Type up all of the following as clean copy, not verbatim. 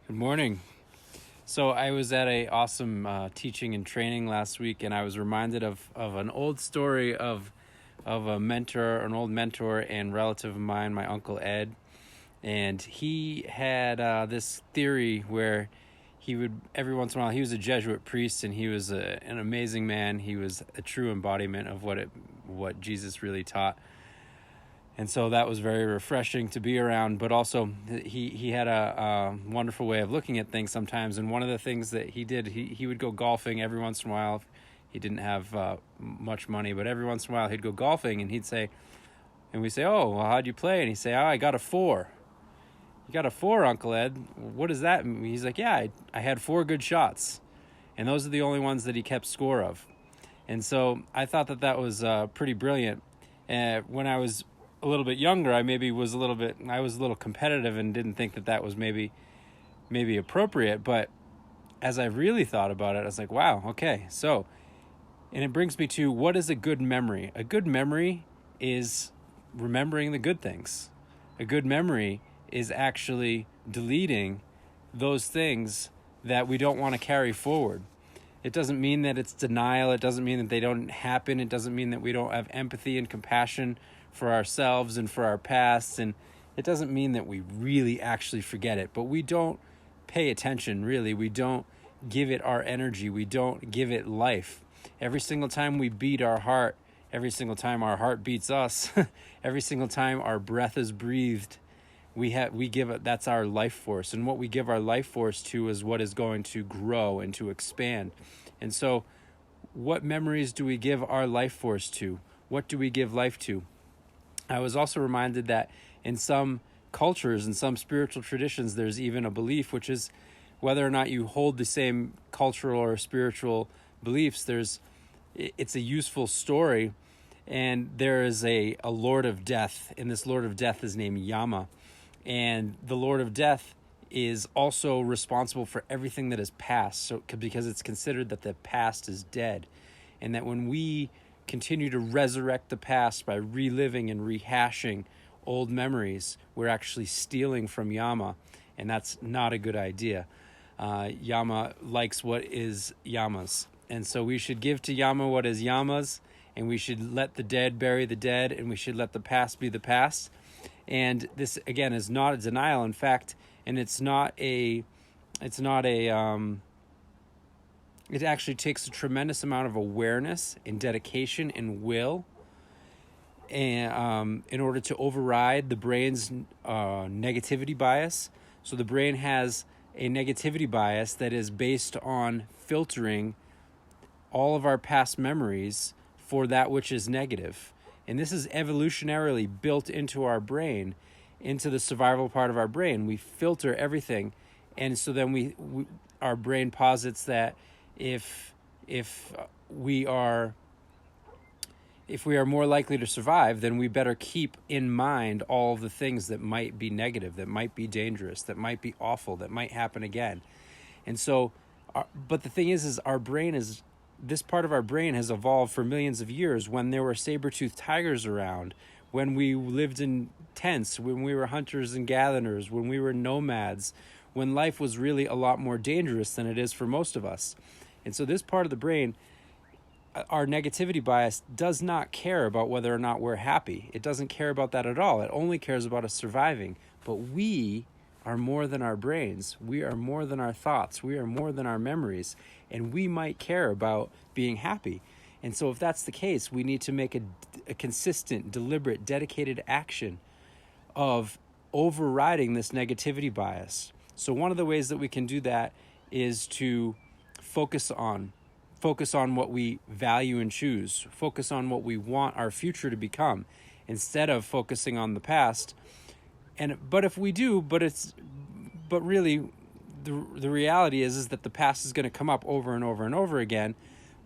Good morning. So I was at a awesome teaching and training last week, and I was reminded of an old story of a mentor, an old mentor and relative of mine, my uncle Ed, and he had this theory where he would every once in a while. He was a Jesuit priest, and he was an amazing man. He was a true embodiment of what Jesus really taught. And so that was very refreshing to be around, but also he had a wonderful way of looking at things sometimes. And one of the things that he did, he would go golfing every once in a while. He didn't have much money, but every once in a while he'd go golfing, and he'd say, and we say, "Oh, well, how'd you play?" And he'd say, "Oh, I got a 4." "You got a 4, Uncle Ed? What does that mean?" He's like, "Yeah, I had 4 good shots." And those are the only ones that he kept score of. And so I thought that was pretty brilliant. When I was a little bit younger, I was a little competitive and didn't think that was maybe appropriate. But as I really thought about it, I was like, wow, okay. So, and it brings me to, what is a good memory? A good memory is remembering the good things. A good memory is actually deleting those things that we don't want to carry forward. It doesn't mean that it's denial. It doesn't mean that they don't happen. It doesn't mean that we don't have empathy and compassion for ourselves and for our past. And it doesn't mean that we really actually forget it. But we don't pay attention, really. We don't give it our energy. We don't give it life. Every single time we beat our heart, every single time our heart beats us, every single time our breath is breathed, that's our life force. And what we give our life force to is what is going to grow and to expand. And so what memories do we give our life force to? What do we give life to? I was also reminded that in some cultures and some spiritual traditions, there's even a belief, which is whether or not you hold the same cultural or spiritual beliefs, it's a useful story. And there is a Lord of Death, and this Lord of Death is named Yama. And the Lord of Death is also responsible for everything that is past, so because it's considered that the past is dead, and that when we continue to resurrect the past by reliving and rehashing old memories, we're actually stealing from Yama, and that's not a good idea. Yama likes what is Yama's, and so we should give to Yama what is Yama's, and we should let the dead bury the dead, and we should let the past be the past. And this, again, is not a denial. In fact, and it actually takes a tremendous amount of awareness and dedication and will, and in order to override the brain's negativity bias. So the brain has a negativity bias that is based on filtering all of our past memories for that which is negative. And this is evolutionarily built into our brain, into the survival part of our brain. We filter everything. And so then our brain posits that if we are more likely to survive, then we better keep in mind all of the things that might be negative, that might be dangerous, that might be awful, that might happen again. And so, but the thing is this part of our brain has evolved for millions of years. When there were saber-toothed tigers around, when we lived in tents, when we were hunters and gatherers, when we were nomads, when life was really a lot more dangerous than it is for most of us. And so this part of the brain, our negativity bias, does not care about whether or not we're happy. It doesn't care about that at all. It only cares about us surviving. But we are more than our brains. We are more than our thoughts. We are more than our memories. And we might care about being happy. And so if that's the case, we need to make a consistent, deliberate, dedicated action of overriding this negativity bias. So one of the ways that we can do that is to focus on what we value and choose, focus on what we want our future to become, instead of focusing on the past. But really, the reality is that the past is going to come up over and over and over again.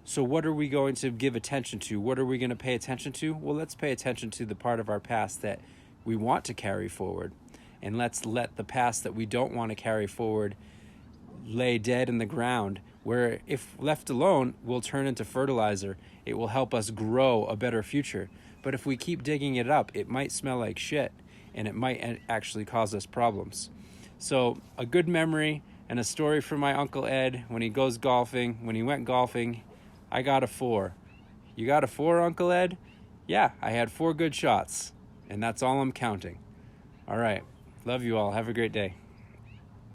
So what are we going to give attention to? What are we going to pay attention to? Well, let's pay attention to the part of our past that we want to carry forward. And let's let the past that we don't want to carry forward lay dead in the ground, where if left alone, will turn into fertilizer. It will help us grow a better future. But if we keep digging it up, it might smell like shit, and it might actually cause us problems. So a good memory And a story from my Uncle Ed, when he goes golfing, when he went golfing, I got a 4. You got a 4, Uncle Ed? Yeah, I had 4 good shots, and that's all I'm counting. All right. Love you all. Have a great day.